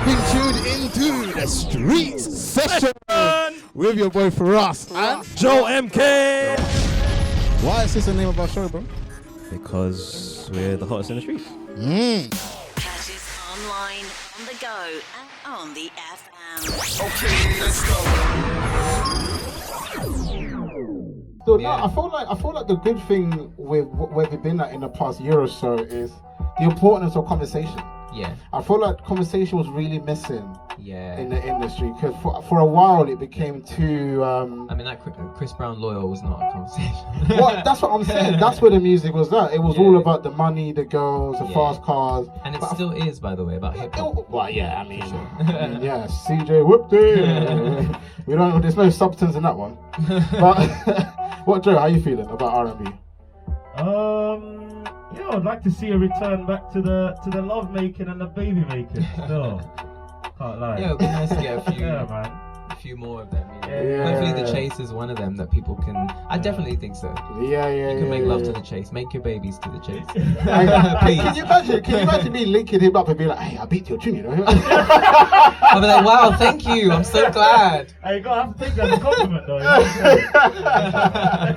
been tuned into the Streets Session with your boy Firahs and Joe MK. Why is this the name of our show, bro? Because we're the hottest in the streets. Catch us online, on the go, and on the FM. Okay, let's go. So now I feel like the good thing with where we've been at in the past year or so is the importance of conversation. Yeah. I feel like conversation was really missing Yeah. in the industry because for a while it became too. I mean, that Chris Brown Loyal was not a conversation. Well, that's what I'm saying. That's where the music was at. It was all about the money, the girls, the fast cars. And it still is, by the way, about hip hop. Well, yeah, I mean, yeah, CJ whooped it. We don't. There's no substance in that one. But what, Joe? How you feeling about R&B? Yeah, I'd like to see a return back to the love making and the baby making. Still, can't lie. Yeah, it'd be nice to get a few, Yeah, man. a few more of them. You know? Yeah. Hopefully, the chase is one of them that people can. I definitely think so. Yeah. You can make love to the chase. Make your babies to the chase. Please. Can you imagine me linking him up and be like, hey, I beat your tune, you know? I'll be like, wow, thank you. I'm so glad. Hey, you gotta have to take that as a compliment, though.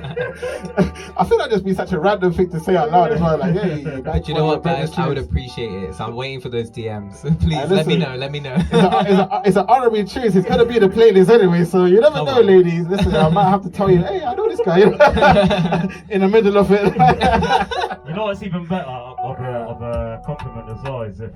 I feel like just be such a random thing to say out loud as well. Like, hey, But you know what, guys? I would appreciate it. So I'm waiting for those DMs. Please, let me know. Let me know. It's an R&B choice. It's gonna be in the playlist anyway, so you never Come know, on. ladies. Listen, I might have to tell you, hey, I know this guy. In the middle of it. You know what's even better of a compliment as well is if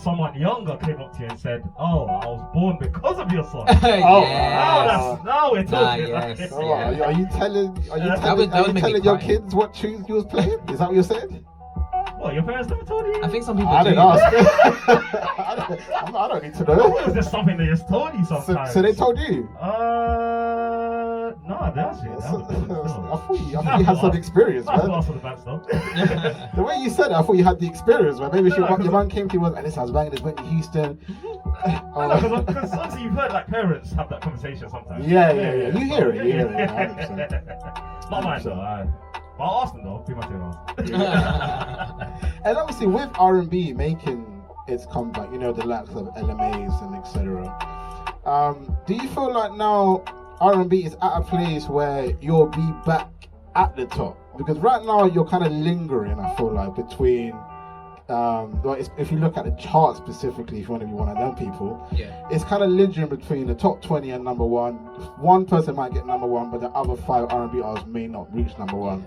someone younger came up to you and said, "Oh, I was born because of your song." Yes. Now we're talking. yes. Oh, are you telling That would make me your cry. kids what tunes you was playing? Is that what you said? What, your parents never told you? I think some people I do. didn't ask. I don't need to Or know. was this something they just told you sometimes? So they told you? No, they actually. I thought you had some experience, That's man. lost for the bad stuff. The way you said it, I thought you had the experience, man. Maybe your man came to you and this I was banging this Whitney Houston. Because obviously you've heard like parents have that conversation sometimes. Yeah. You hear it. 100%. Not mine though. But I'll ask them though. Be my turn. And obviously with R&B making its comeback, you know, the likes of LMAs and etc. Do you feel like now R&B is at a place where you'll be back at the top? Because right now you're kind of lingering, I feel like, between if you look at the chart specifically, if you want to be one of them people, it's kind of lingering between the top 20 and number one. One person might get number one, but the other 5 R&B artists may not reach number one.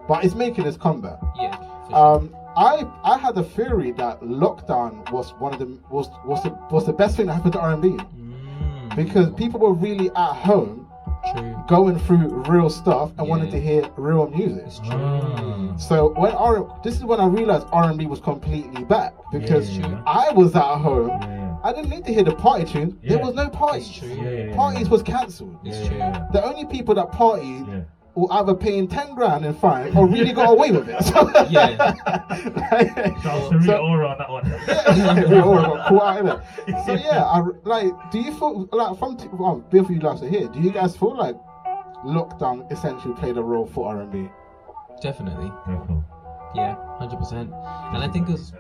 But it's making its comeback. Yeah. For sure. I had a theory that lockdown was was the best thing that happened to R&B because people were really at home. True. Going through real stuff and wanted to hear real music. It's true. So this is when I realized R&B was completely back because I was at home. I didn't need to hear the party tunes. There was no parties. It's true. Parties was cancelled. It's true. The only people that partied were either paying 10 grand in fine or really got away with it. So, Yeah. Shouts to Rita Ora on that one. we all got caught out in it. So do you feel like both of you guys are here? Do you guys feel like lockdown essentially played a role for R&B? Definitely. Definitely. Yeah, 100%. And I think it's.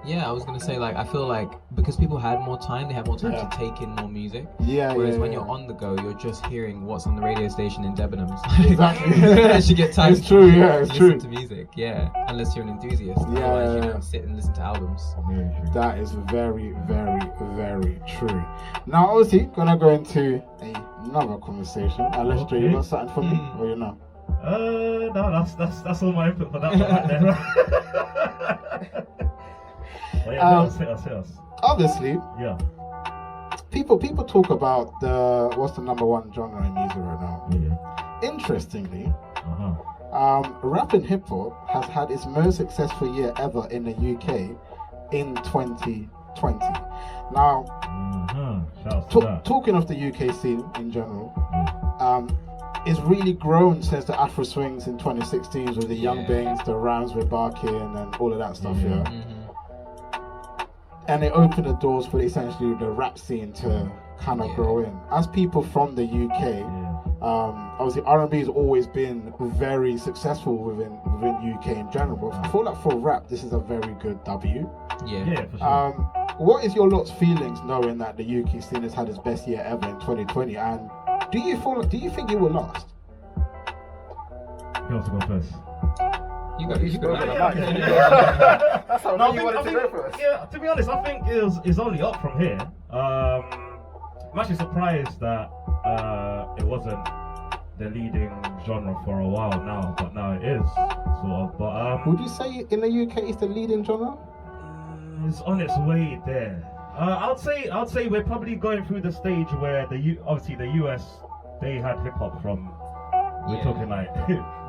Yeah, I was gonna say I feel like because people had more time, they had more time to take in more music. Whereas when you're on the go, you're just hearing what's on the radio station in Debenhams. Exactly. You actually get time. It's true. Yeah, it's listen true. to music. Yeah, unless you're an enthusiast. Yeah. Otherwise, sit and listen to albums. That is very, very, very true. Now, obviously, gonna go into another conversation. Unless Joe, you got something for me, or you know? No, that's all my input for that one right there. Well, yeah, hit us. Obviously, Yeah. people talk about what's the number one genre in music right now. Yeah. Interestingly, rap and hip hop has had its most successful year ever in the UK in 2020. Now, Shouts to that. talking of the UK scene in general, it's really grown since the Afro swings in 2016 with the Young Bings, the Rams with Barking and all of that stuff. And it opened the doors for essentially the rap scene to kind of grow in. As people from the UK, obviously R&B has always been very successful within UK in general. But I feel like for rap, this is a very good W. Yeah. For sure. what is your lot's feelings knowing that the UK scene has had its best year ever in 2020? And do you think it will last? You want to go first? You go. That's how No, you wanted to go first. Yeah, to be honest, I think it's only up from here. I'm actually surprised that it wasn't the leading genre for a while now, but now it is sort of. But would you say in the UK it's the leading genre? it's on its way there. I'd say we're probably going through the stage where obviously the US, they had hip hop from we're talking like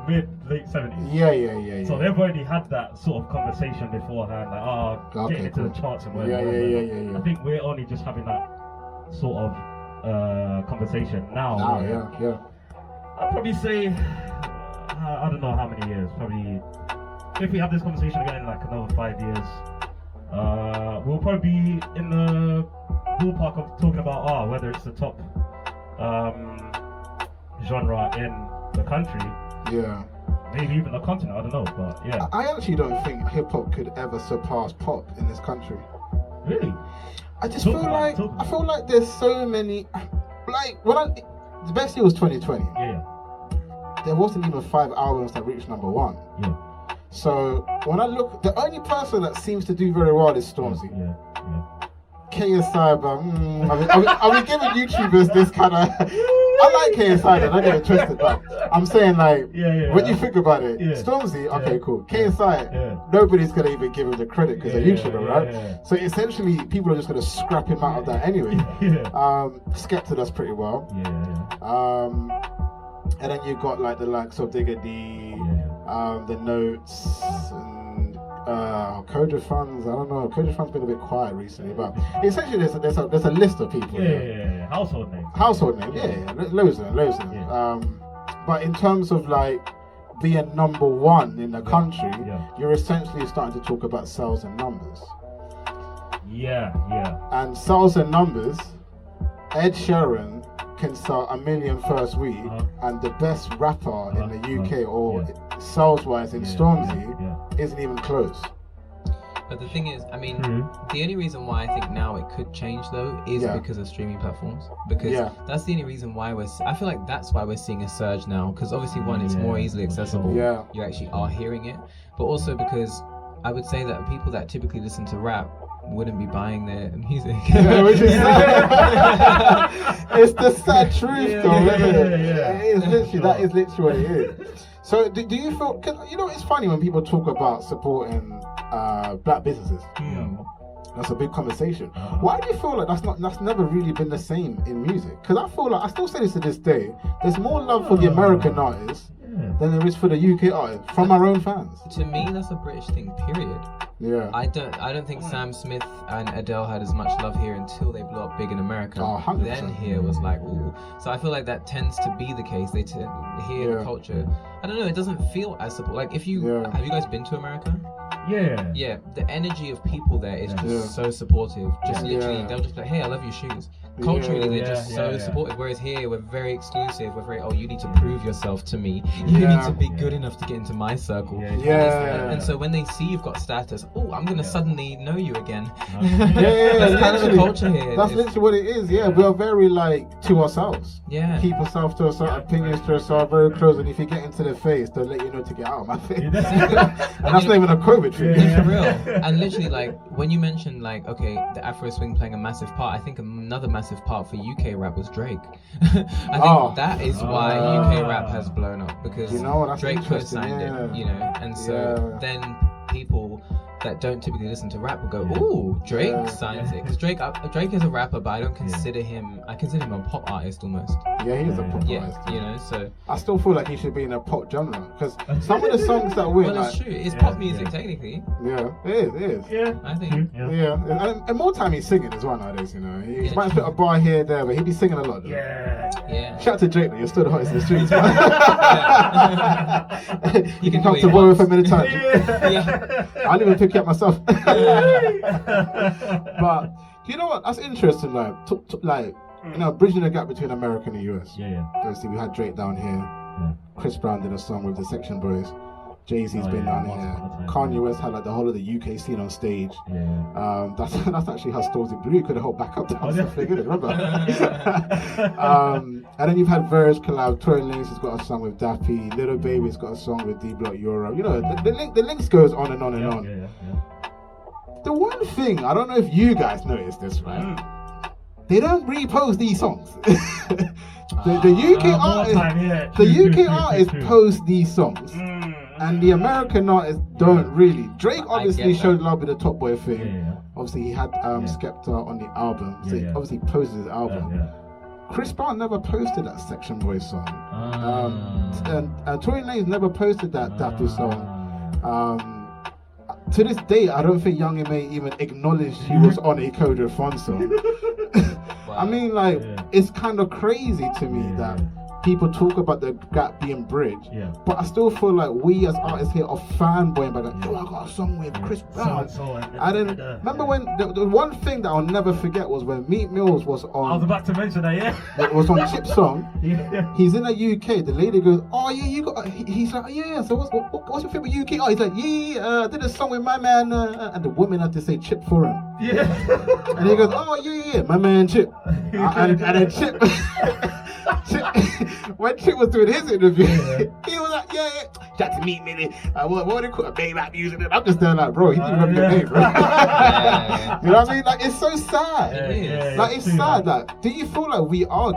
late 70s. Yeah. So they've already had that sort of conversation beforehand, like getting into the charts and whatever. Yeah. I think we're only just having that sort of conversation now. Yeah. I'd probably say I don't know how many years. Probably if we have this conversation again in like another 5 years, we'll probably be in the ballpark of talking about whether it's the top genre in the country. Yeah. Maybe even the continent, I don't know, but yeah. I actually don't think hip hop could ever surpass pop in this country. Really? I just feel like there's so many, like the best year was 2020. Yeah. There wasn't even 5 albums that reached number 1. Yeah. So when I look, the only person that seems to do very well is Stormzy. Yeah. KSI, but are we giving YouTubers this kind of? I like KSI, don't get it twisted, but I'm saying like when you think about it, Stormzy, okay, cool. KSI, nobody's gonna even give him the credit because they're YouTuber, right? Yeah. So essentially, people are just gonna scrap him out of that anyway. Skepta does pretty well. And then you've got like the likes of Digga D, the Notes, and Koja Funds. I don't know. Koja Funds been a bit quiet recently, but essentially there's a list of people. Yeah. Household names. Loads of them. But in terms of like being number 1 in the country, you're essentially starting to talk about sales and numbers. Yeah. And sales and numbers, Ed Sheeran can sell 1 million first week, and the best rapper in the UK or sales-wise in Stormzy isn't even close. But the thing is, I mean, the only reason why I think now it could change though is because of streaming platforms. Because that's the only reason why I feel like that's why we're seeing a surge now. Because obviously, one, it's more easily accessible. You actually are hearing it. But also because I would say that people that typically listen to rap wouldn't be buying their music. Which is sad. It's the sad truth, though. It is literally that is literally what it is. So do you feel? Cause, you know, it's funny when people talk about supporting black businesses. That's a big conversation. Why do you feel like that's never really been the same in music? Because I feel like I still say this to this day. There's more love for the American artists than there is for the UK artists from our own fans. To me, that's a British thing. Period. Yeah. I don't think Sam Smith and Adele had as much love here until they blew up big in America. 100%. Then here was like, ooh. So I feel like that tends to be the case. They hear the culture. I don't know. It doesn't feel as support. Like if you have you guys been to America? Yeah. The energy of people there is just so supportive. Just literally, they'll just be like, hey, I love your shoes. Culturally, they're just so supportive. Whereas here, we're very exclusive. We're very, you need to prove yourself to me. You need to be good enough to get into my circle. And so when they see you've got status, I'm gonna suddenly know you again. That's kind of the culture here. That's literally what it is. Yeah, we're very like to ourselves. Yeah. Keep ourselves to ourselves, opinions to ourselves, very close. And if you get into their face, they'll let you know to get out of my face. And that's not even a COVID thing. For real. And literally, like when you mentioned like, okay, the Afro swing playing a massive part, I think another massive part for UK rap was Drake. I think that is why UK rap has blown up, because Drake co-signed it, you know, and so then people that don't typically listen to rap will go, ooh, Drake signs it. Because Drake is a rapper, but I don't consider him, I consider him a pop artist almost. Yeah, he's a pop artist. You know, so. I still feel like he should be in a pop genre, because some of the songs that win. Well, it's true. It's pop music, technically. Yeah, it is. Yeah, I think. Yeah. And more time he's singing as well nowadays, you know. He might put a bar here, there, but he'd be singing a lot, though. Yeah. Shout out to Drake, though. You're still the hottest in the streets, man. You can come to Warrior for many times. I'll even pick you up myself. But you know what? That's interesting, like, you know, bridging the gap between America and the US. Obviously, we had Drake down here. Chris Brown did a song with the Section Boys. Jay-Z's been down here. Kanye West had like the whole of the UK scene on stage. Yeah. That's actually how Stormzy Blue could have helped back up the house. Remember? And then you've had various collabs. Tory Lanez has got a song with Dappy. Little Baby's got a song with D Block Euro. You know, the links goes on and on and on. Yeah. The one thing, I don't know if you guys noticed this, right? They don't repost these songs. the UK artists post these songs. And the American artists don't really. Drake obviously showed love with the Top Boy thing. Yeah. Obviously he had Skepta on the album, so he obviously posted his album. Chris Brown never posted that Section Boy song. And Tory Lanez never posted that Dappy song. To this day, I don't think Young M.A. even acknowledged he was on a Coda Fun song. I mean, like, it's kind of crazy to me that people talk about the gap being bridged, but I still feel like we as artists here are fanboying by like, yo, I got a song with Chris Brown. And then remember when the one thing that I'll never forget was when Meek Mills was on. I was about to mention that, It was on Chip's song. He's in the UK. The lady goes, oh yeah, you got. He's like, yeah. So what's your favorite UK? Oh, he's like, I did a song with my man, and the woman had to say Chip for him. And he goes, oh yeah, my man Chip. And then Chip. When Chip was doing his interview, he was like, yeah, got to meet me. What do you call it? Babe, I'm using it. I'm just there like, bro, he didn't remember your name, bro. You know what I mean? Like, it's so sad. It's sad. Like, do you feel like we are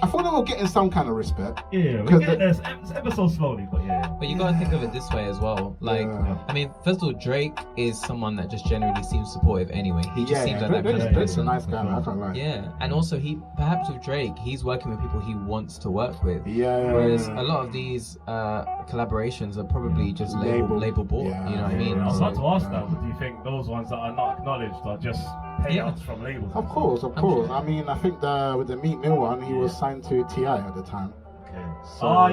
I feel like we're getting some kind of respect. Yeah, we're getting there ever so slowly, but But you gotta think of it this way as well. Like, I mean, first of all, Drake is someone that just generally seems supportive anyway. He just seems like that kind of person. A nice guy, I can't lie. Yeah, and also perhaps with Drake, he's working with people he wants to work with. Whereas a lot of these collaborations are probably just label bought. You know what I mean? I was about to ask that. Do you think those ones that are not acknowledged are just payouts from labels? Of course. I mean, I think with the Meek Mill one, he was signed to T.I. at the time. So,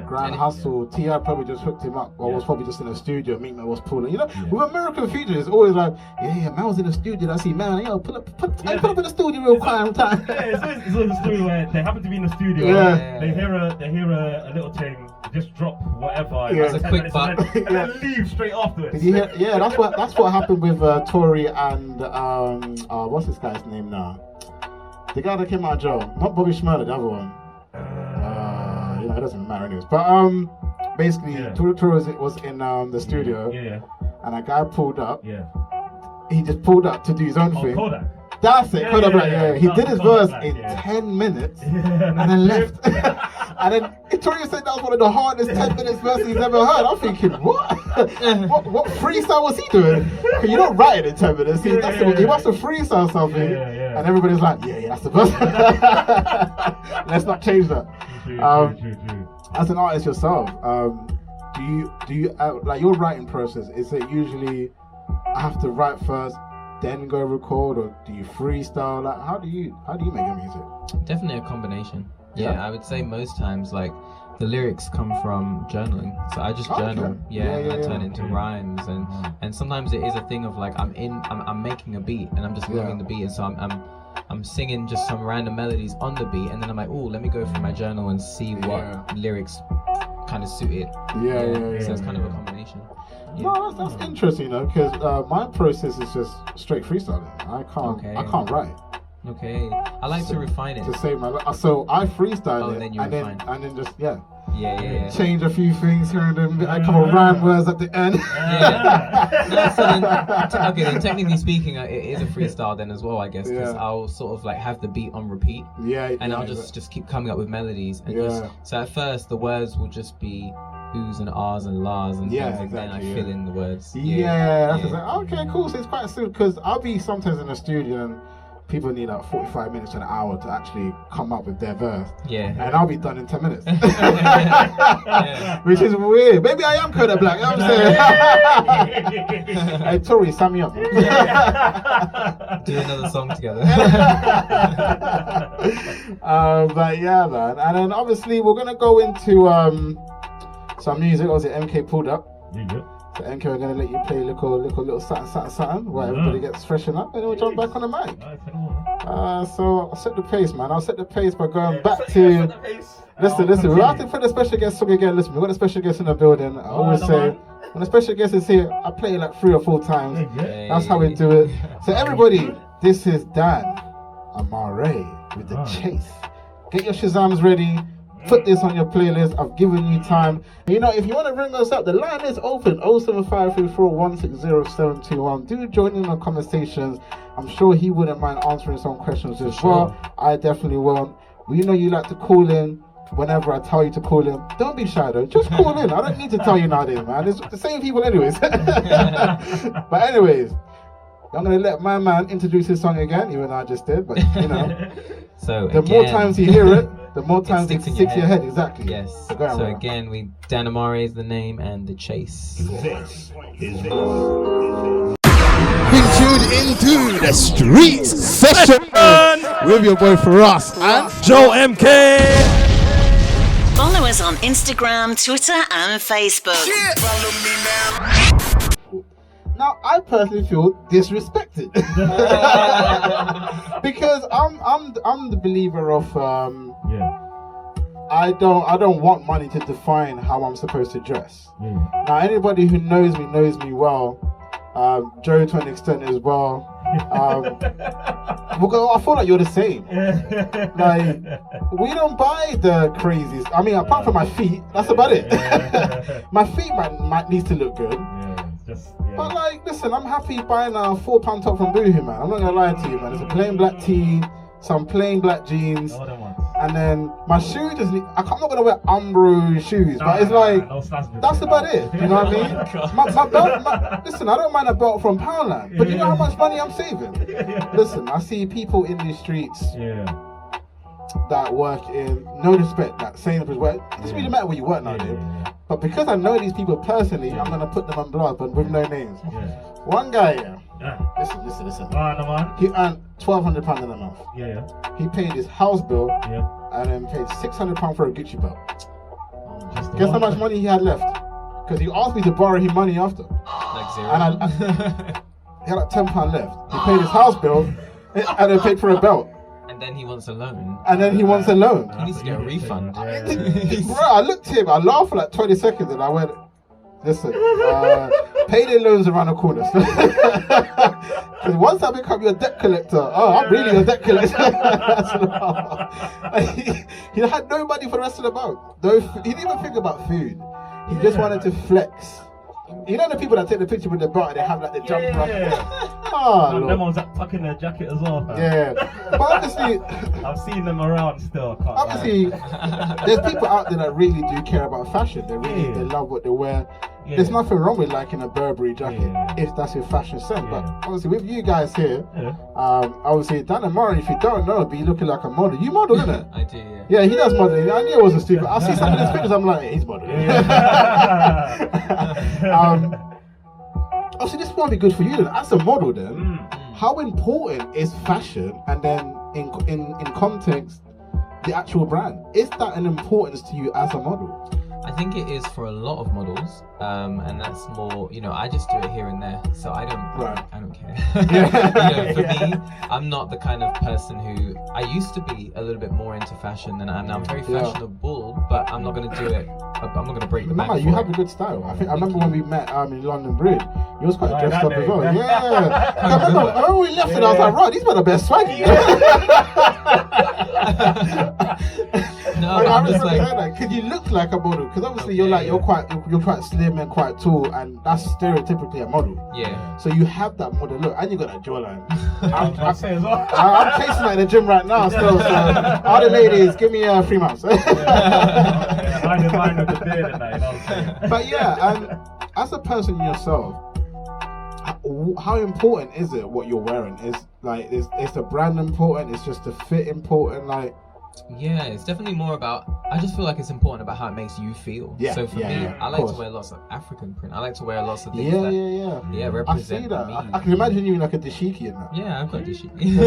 Grand Hustle, T.I. probably just hooked him up, or was probably just in the studio. Meek Mill was pulling. You know, with American features, it's always like, man was in the studio. I see, man, pull up in the studio real quick time. It's always a story where they happen to be in the studio. They hear a little thing, just drop whatever. It's a quick buck, and then leave straight afterwards. Did you hear? Yeah, that's what happened with Tory and what's this guy's name now? The guy that came out of jail, not Bobby Schmurda, the other one. It doesn't matter anyways. But basically, Tory was in the studio, and a guy pulled up. He just pulled up to do his own thing. Kodak. That's it, Kodak. He did his verse in 10 minutes and then left. And then Tory said that was one of the hardest 10 minutes verses he's ever heard. I'm thinking, what freestyle was he doing? Because you don't write it in 10 minutes. He must have freestyle something. And everybody's like, that's the verse. Let's not change that. True. As an artist yourself, do you like your writing process? Is it usually I have to write first, then go record, or do you freestyle? Like, how do you make your music? Definitely a combination. I would say most times like the lyrics come from journaling. So I just journal, I turn it into rhymes, and sometimes it is a thing of like I'm making a beat and I'm just loving the beat, and so I'm singing just some random melodies on the beat, and then I'm like, oh, let me go through my journal and see what lyrics kind of suited. So it's kind of a combination. No, that's interesting, because my process is just straight freestyling. I can't write. Okay, I like to refine it. To save my life. So I freestyle it, and then just change a few things here and then. I come up rhyme words at the end. Then technically speaking, it is a freestyle then as well, I guess, because I'll sort of like have the beat on repeat. And I'll just keep coming up with melodies, and so at first the words will just be oohs and ahs and lahs and things, and then I fill in the words. Okay, cool. So it's quite simple, because I'll be sometimes in the studio and people need like 45 minutes to an hour to actually come up with their verse. And I'll be done in 10 minutes. Which is weird. Maybe I am Kodak Black, you know what I'm saying? Hey, Tory, sign me up. Do another song together. But yeah, man. And then obviously we're going to go into some music. Obviously, MK pulled up. So MK, we're gonna let you play little something while everybody gets freshened up, and then we'll jump back on the mic. So I'll set the pace, man. I'll set the pace by going back to. Listen. We're asking for the special guest song again. Listen, we've got a special guest in the building. I always say, when a special guest is here, I play it like 3 or 4 times. That's how we do it. So everybody, this is Dan Amare with The Chase. Get your Shazams ready. Put this on your playlist. I've given you time. You know, if you want to ring us up, the line is open. 07534160721. Do join in on conversations. I'm sure he wouldn't mind answering some questions as well. I definitely won't. We know you like to call in whenever I tell you to call in. Don't be shy though. Just call in. I don't need to tell you nowadays, man. It's the same people anyways. But anyways, I'm going to let my man introduce his song again, even though I just did. But, you know, so the more times you hear it, the more times it sticks in your head. Exactly. Yes. So again, Dan Amare is the name and The Chase. Being tuned into the streets session with your boy Firahs and Joe MK. Follow us on Instagram, Twitter, and Facebook. Follow me now. Now, I personally feel disrespected because I'm the believer of I don't want money to define how I'm supposed to dress. Now, anybody who knows me well, Joe to an extent as well. I feel like you're the same. Like, we don't buy the crazies. I mean, apart from my feet, that's about it. My feet might need to look good. But like, listen, I'm happy buying a £4 top from Boohoo, man. I'm not gonna lie to you, man. It's a plain black tee, some plain black jeans, and then my shoes. I'm not gonna wear Umbro shoes, but it's like that's about it. You know what I mean? My belt. Listen, I don't mind a belt from Poundland, but you know how much money I'm saving. Listen, I see people in these streets that work in no respect, that Sainsbury's work. It doesn't really matter where you work nowadays. But because I know these people personally, I'm gonna put them on blast, but with no names. One guy, listen. He earned £1,200 in a month. He paid his house bill and then paid £600 for a Gucci belt. Guess how much money he had left? Because he asked me to borrow him money after. Like zero. And he had like £10 left. He paid his house bill and then paid for a belt. And then he wants a loan. He needs to get a refund. Bro, I looked at him, I laughed for like 20 seconds and I went, listen, payday loans around the corner. Because once I become your debt collector, I'm really your debt collector. He had no money for the rest of the month. He didn't even think about food. He just wanted to flex. You know the people that take the picture with the belt and they have like the jump rock? And them ones that tuck in their jacket as well. But obviously, I've seen them around still. Obviously, there's people out there that really do care about fashion. They love what they wear. There's nothing wrong with liking a Burberry jacket if that's your fashion sense. But obviously, with you guys here, obviously Dan Amare, if you don't know, be looking like a model. You model, isn't it? I do, Yeah, he does modeling. I knew it wasn't stupid. I see some of his pictures, I'm like, he's modeling. Obviously, this won't be good for you then. As a model then, how important is fashion and then in context, the actual brand? Is that an importance to you as a model? I think it is for a lot of models, and that's more. I just do it here and there, so I don't care. For me, I'm not the kind of person who I used to be a little bit more into fashion than I am now. I'm very fashionable, but I'm not going to do it. I'm not going to break the bank. You have a good style. I remember when we met in London Bridge. You was quite dressed up as well. I remember we left and I was like, right, these were the best swaggy. No, I'm just like, because you look like a model. Because obviously you're quite slim and quite tall, and that's stereotypically a model. Yeah. So you have that model look, and you got that jawline. I'm chasing that in the gym right now. Still, so all the ladies, give me 3 months. But yeah, as a person yourself, how important is it what you're wearing? Is the brand important? Is just the fit important? Like, Yeah, it's definitely more about. I just feel like it's important about how it makes you feel. Yeah, So for me, I like to wear lots of African print. I like to wear lots of things Yeah, represent I see that. me. I can imagine you in like a dashiki in that. Yeah, I've got dashiki.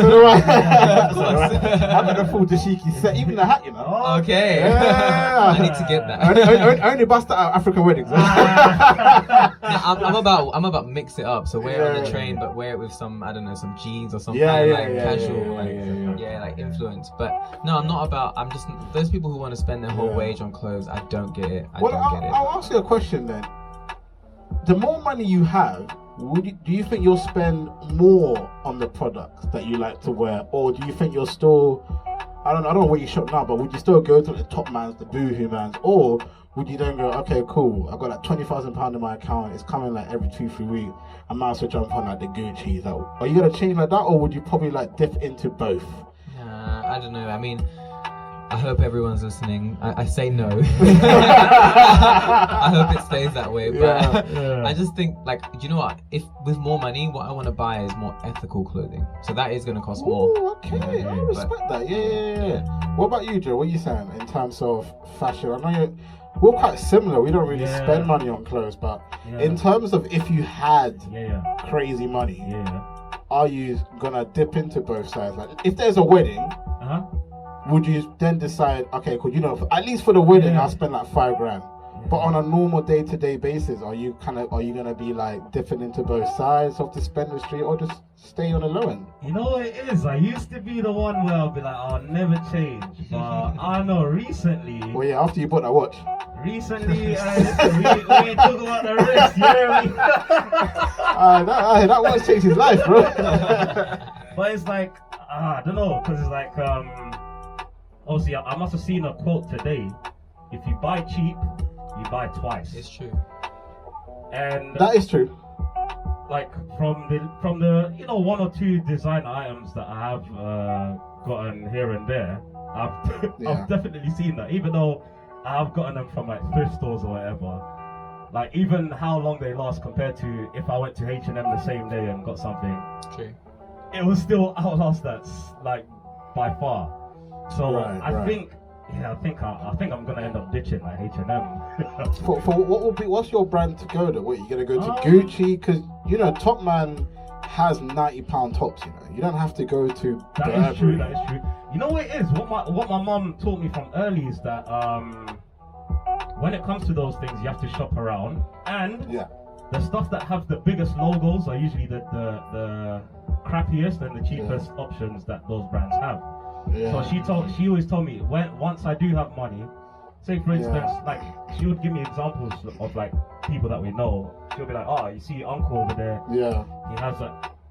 I'm in a full dashiki set, even the hat, you know. Okay. Yeah. I need to get that. Only bust that at African weddings. I'm about mix it up. So wear it on the train, but wear it with some, I don't know, some jeans or some casual, like influence. But no, I'm not about. I'm just those people who want to spend their whole wage on clothes. I don't get it. I don't get it. I'll ask you a question then. The more money you have, do you think you'll spend more on the products that you like to wear, or do you think you're still? I don't know where you shop now, but would you still go to the top mans, the boohoo mans, or would you then go, okay, cool, I've got like £20,000 in my account, it's coming like every 2-3 weeks, I might as well jump on like the Gucci's. Like, are you gonna change like that, or would you probably like dip into both? I don't know. I mean, I hope everyone's listening. I say no. I hope it stays that way. But I just think, like, do you know what? If with more money, what I want to buy is more ethical clothing. So that is going to cost more. Okay, I respect that. Yeah. What about you, Joe? What are you saying in terms of fashion? I know we're quite similar. We don't really spend money on clothes, but in terms of if you had crazy money, are you gonna dip into both sides? Like, if there's a wedding, would you then decide, okay, cool, you know, at least for the wedding, I'll spend like $5,000. But on a normal day-to-day basis, are you gonna be like dipping into both sides of the spending street, or just stay on the low end? You know what it is? I used to be the one where I'll be like, I'll never change. But I know recently. Well, yeah, after you bought that watch. Recently, we ain't talking about the wrist, you hear me? That watch changed his life, bro. But it's like, I don't know, because it's like, obviously, I must have seen a quote today. If you buy cheap, you buy twice. It's true. And that is true. Like from the you know, 1 or 2 design items that I have gotten here and there, I've definitely seen that. Even though I have gotten them from like thrift stores or whatever, like even how long they last compared to if I went to H&M the same day and got something, it was still outlast that like by far. So I think I'm gonna end up ditching like H&M. For what's your brand to go to? What, you gonna go to Gucci? Because you know Top Man has £90 tops. You know, you don't have to go to. That is true. You know what it is? What my mum taught me from early is that when it comes to those things, you have to shop around, and the stuff that have the biggest logos are usually the crappiest and the cheapest options that those brands have. So she always told me once I do have money, say for instance, like she would give me examples of like people that we know. She'll be like, oh, you see Uncle over there? Yeah. He has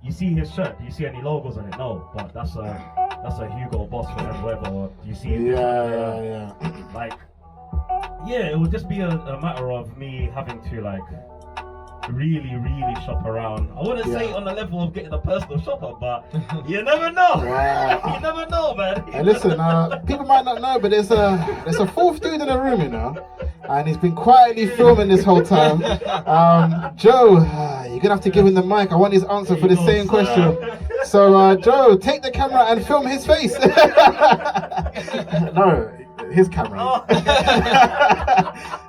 you see his shirt? Do you see any logos on it? No, but that's a Hugo Boss or whatever. Or do you see? Like, it would just be a matter of me having to like really shop around. I wouldn't say on the level of getting a personal shopper, but you never know. You never know, man. And listen, people might not know, but there's a fourth dude in the room, you know, and he's been quietly filming this whole time. Joe, you're gonna have to give him the mic. I want his answer for the same question. So, Joe, take the camera and film his face. No, his camera.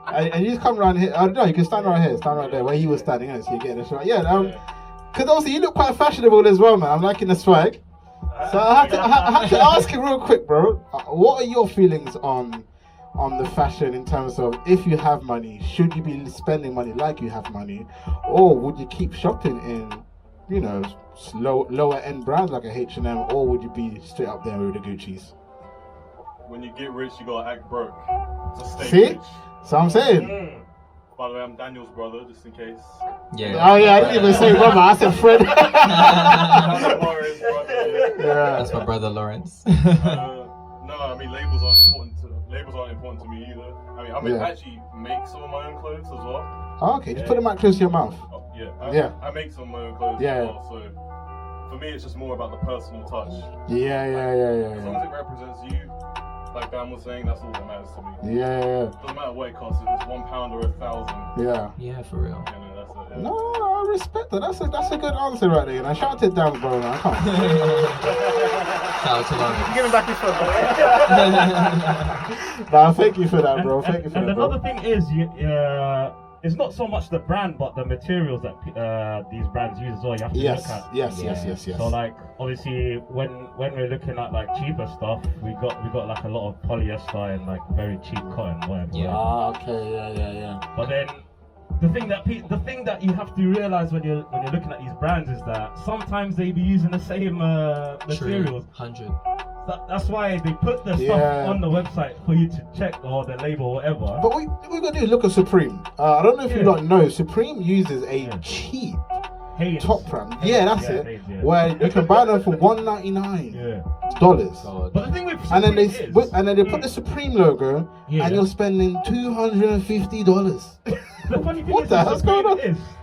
And you just come around here. I don't know. You can stand right here, stand right there where he was standing. So you get a shot. Because obviously you look quite fashionable as well, man. I'm liking the swag. So I have to ask you real quick, bro. What are your feelings on the fashion in terms of if you have money, should you be spending money like you have money, or would you keep shopping in, you know, lower end brands like a H&M, or would you be straight up there with the Gucci's? When you get rich, you gotta act broke to stay rich. So I'm saying. By the way, I'm Daniel's brother, just in case. Yeah. Oh yeah, I didn't even say brother. I said friend. That's my brother Lawrence. No, I mean labels aren't important to me either. I mean, I actually make some of my own clothes as well. Oh, okay, just put the mic close to your mouth. I make some of my own clothes as well. So for me, it's just more about the personal touch. Yeah. As long as it represents you. Like Dan was saying, that's all that matters to me. Doesn't matter what it costs, if it's £1 or 1,000. Yeah, for real. You know, that's it. No, I respect that. That's a good answer right there. And shout out to Dan, bro. Man. I can't. Shout Shout out to Lawrence. Give him back his phone. Nah, thank you for that, bro. Thank you for and that, bro. another thing is, it's not so much the brand, but the materials that these brands use as well. You have to look at. Yes. So like, obviously, when we're looking at like cheaper stuff, we got like a lot of polyester and like very cheap cotton, whatever. Yeah. Ah, okay, yeah. But then the thing that you have to realize when you're looking at these brands is that sometimes they be using the same materials. 100. That's why they put the stuff on the website for you to check, or the label or whatever. But we got to do is look at Supreme. I don't know if you don't know, Supreme uses a cheap top brand. Yeah, that's it. Hanes, yeah. Where you can buy them for $1.99. Dollars. But the thing with And then they Supreme put the Supreme logo, and you're spending $250. The funny thing What is, the hell's going on?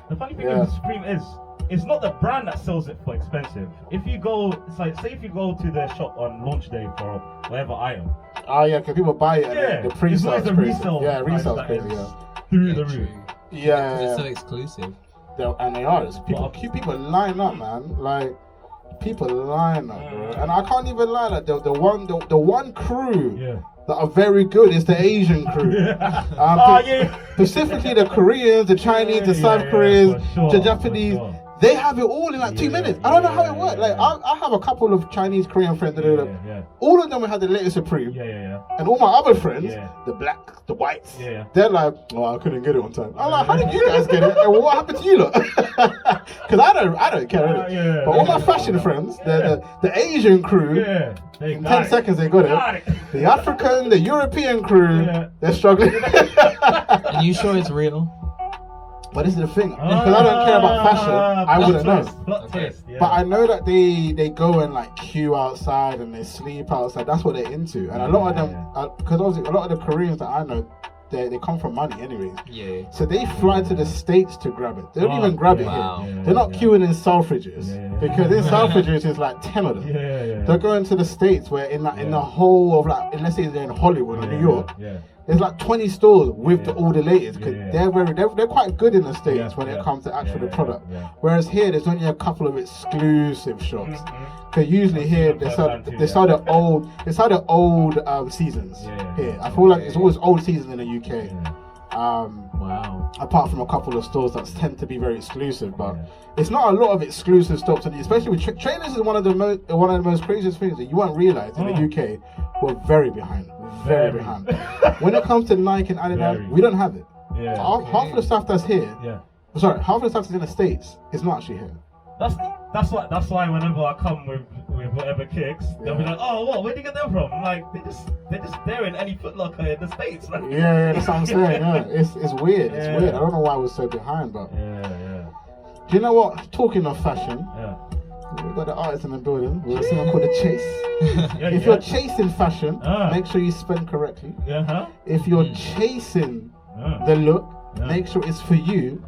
The funny thing with Supreme is, it's not the brand that sells it for expensive. If you go, it's like, say if you go to the shop on launch day for whatever item. Oh yeah, because people buy it and the pre-sale is crazy. Resale Resale is price crazy. that Yeah. is through the roof. Yeah. It's so exclusive. And they are. People line up, man. Like people line up, bro. And I can't even lie. Like the one crew that are very good is the Asian crew. Specifically the Koreans, the Chinese, the South Koreans, the Japanese. They have it all in like 2 minutes. I don't know how it works. Like I have a couple of Chinese Korean friends that all of them had the latest Supreme. And all my other friends, the black, the whites, they're like, oh, I couldn't get it on time. I'm like, how did you guys get it? And what happened to you lot? Because I don't care. But all my fashion friends, the Asian crew, in 10 seconds they got it. The African, the European crew, they're struggling. And you sure it's real? But this is the thing, because I don't care about fashion, I wouldn't know. But I know that they go and like queue outside and they sleep outside. That's what they're into. And a lot of them, because obviously a lot of the Koreans that I know, they come from money anyways. Yeah. So they fly to the States to grab it. They don't even grab it here. They're not queuing in Selfridges because in Selfridges there's like 10 of them. They're going to the States where in the whole of like, let's say they're in Hollywood or New York. There's like 20 stores with all the latest because they're quite good in the States when it comes to actually the product. Whereas here there's only a couple of exclusive shops. Because usually here they sell the old seasons here. I feel like it's always old seasons in the UK. Wow. Apart from a couple of stores that tend to be very exclusive, but it's not a lot of exclusive stops, and especially with trainers is one of the most craziest things that you won't realize in the UK. We're very behind. Very behind. When it comes to Nike and Adidas, we don't have it. Half of the stuff that's here, half of the stuff that's in the States is not actually here. That's why whenever I come with whatever kicks, they'll be like, oh, what? Where'd you get them from? I'm like, they're just there in any Foot Locker in the States. Like. Yeah, that's what I'm saying. Yeah, it's weird. It's weird. I don't know why we're so behind, but do you know what? Talking of fashion, we've got the artists in the building. We're doing something called the chase. If you're chasing fashion, make sure you spend correctly. If you're chasing the look, make sure it's for you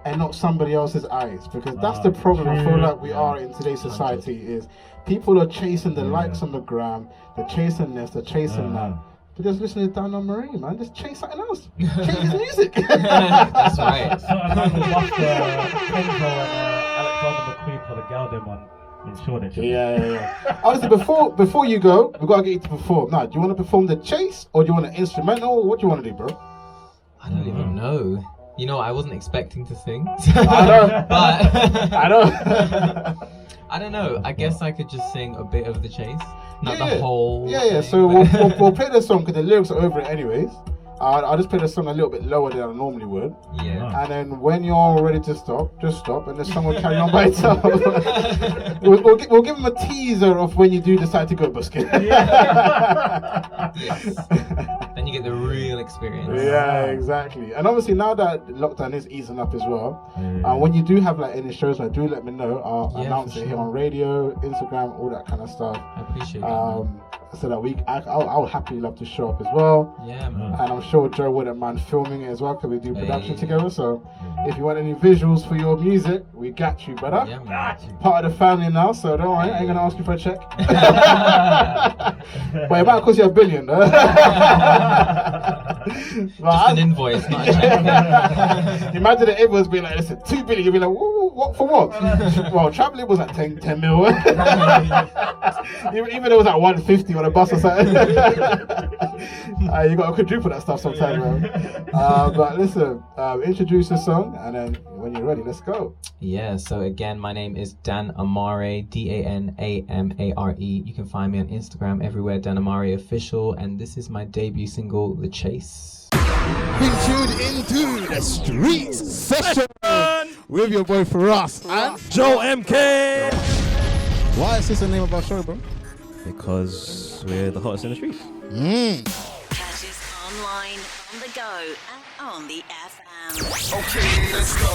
and not somebody else's eyes, because that's the problem I feel like we are in today's society is people are chasing the likes on the gram, they're chasing this, they're chasing that. But just listen to Dan Amare, man. Just chase something else. Chase his music. That's right. So I man will bust Kenzo and Alexander McQueen for the Galdem one. Yeah. Honestly, before you go, we gotta get you to perform. Now, do you want to perform the chase or do you want an instrumental? What do you want to do, bro? I don't even know. You know, I wasn't expecting to sing. I know. But I know. I don't know. I guess I could just sing a bit of the chase, not the whole. Yeah. So we'll play the song because the lyrics are over it anyways. I'll just play the song a little bit lower than I normally would. Yeah. And then when you're ready to stop, just stop, and the song will carry on by itself. we'll give them a teaser of when you do decide to go busking. Yes. Then you get the real experience. Yeah, exactly. And obviously now that lockdown is easing up as well, when you do have like any shows, do let me know. I'll announce it here on radio, Instagram, all that kind of stuff. I appreciate it. So that I'll happily love to show up as well. Yeah, man. And I'm sure Joe wouldn't mind filming it as well because we do production together. So if you want any visuals for your music, we got you, brother. Yeah, man. Part of the family now, so don't worry, I ain't gonna ask you for a check. But it might cost you $1 billion, though. Just an invoice, not a check. Imagine if everyone's being like, listen, $2 billion, you'd be like, what for what? Well, traveling was like 10 mil. Even though it was at 150 on a bus or something. You got to quadruple that stuff sometimes, man. But listen, introduce the song, and then when you're ready, let's go. Yeah, so again, my name is Dan Amare, DanAmare. You can find me on Instagram everywhere, Dan Amare Official, and this is my debut single, The Chase. Being tuned into the Streets Session with your boy Firahs and Joe MK. Why is this the name of our show, bro? Because we're the hottest in the streets. Catch us online, on the go, and on the FM. Okay, let's go.